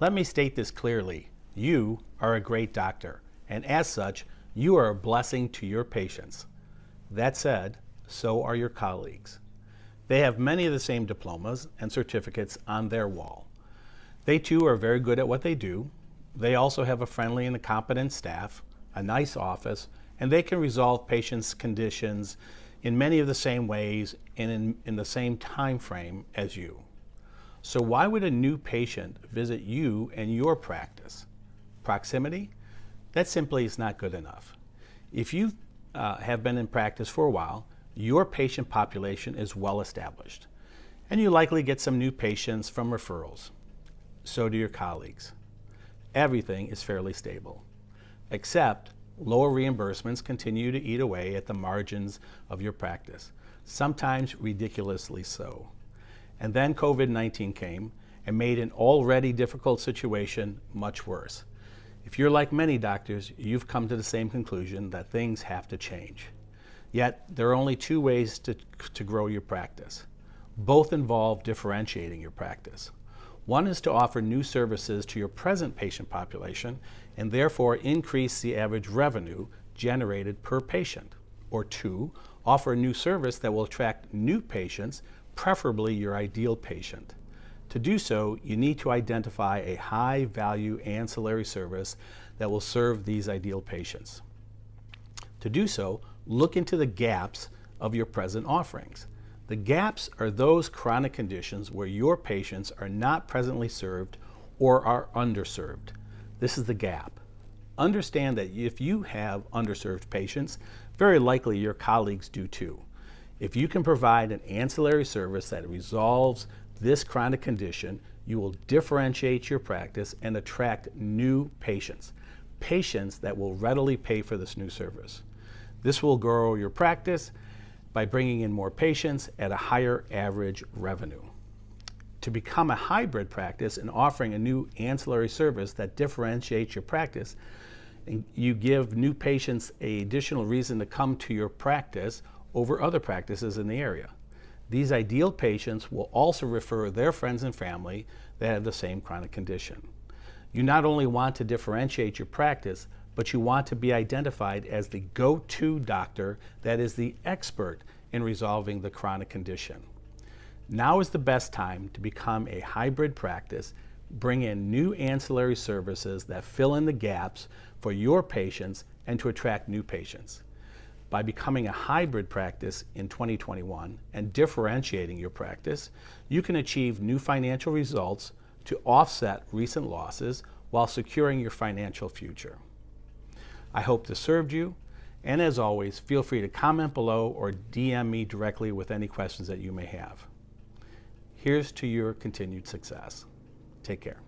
Let me state this clearly. You are a great doctor, and as such, you are a blessing to your patients. That said, so are your colleagues. They have many of the same diplomas and certificates on their wall. They too are very good at what they do. They also have a friendly and a competent staff, a nice office, and they can resolve patients' conditions in many of the same ways and in the same time frame as you. So why would a new patient visit you and your practice? Proximity? That simply is not good enough. If you have been in practice for a while, your patient population is well established, and you likely get some new patients from referrals. So do your colleagues. Everything is fairly stable, except lower reimbursements continue to eat away at the margins of your practice, sometimes ridiculously so. And then COVID-19 came and made an already difficult situation much worse. If you're like many doctors, you've come to the same conclusion that things have to change. Yet, there are only two ways to grow your practice. Both involve differentiating your practice. One is to offer new services to your present patient population and therefore increase the average revenue generated per patient. Or two, offer a new service that will attract new patients, preferably your ideal patient. To do so, you need to identify a high-value ancillary service that will serve these ideal patients. To do so, look into the gaps of your present offerings. The gaps are those chronic conditions where your patients are not presently served or are underserved. This is the gap. Understand that if you have underserved patients, very likely your colleagues do too. If you can provide an ancillary service that resolves this chronic condition, you will differentiate your practice and attract new patients, patients that will readily pay for this new service. This will grow your practice by bringing in more patients at a higher average revenue. To become a hybrid practice and offering a new ancillary service that differentiates your practice, you give new patients an additional reason to come to your practice over other practices in the area. These ideal patients will also refer their friends and family that have the same chronic condition. You not only want to differentiate your practice, but you want to be identified as the go-to doctor that is the expert in resolving the chronic condition. Now is the best time to become a hybrid practice, bring in new ancillary services that fill in the gaps for your patients and to attract new patients. By becoming a hybrid practice in 2021 and differentiating your practice, you can achieve new financial results to offset recent losses while securing your financial future. I hope this served you, and as always, feel free to comment below or DM me directly with any questions that you may have. Here's to your continued success. Take care.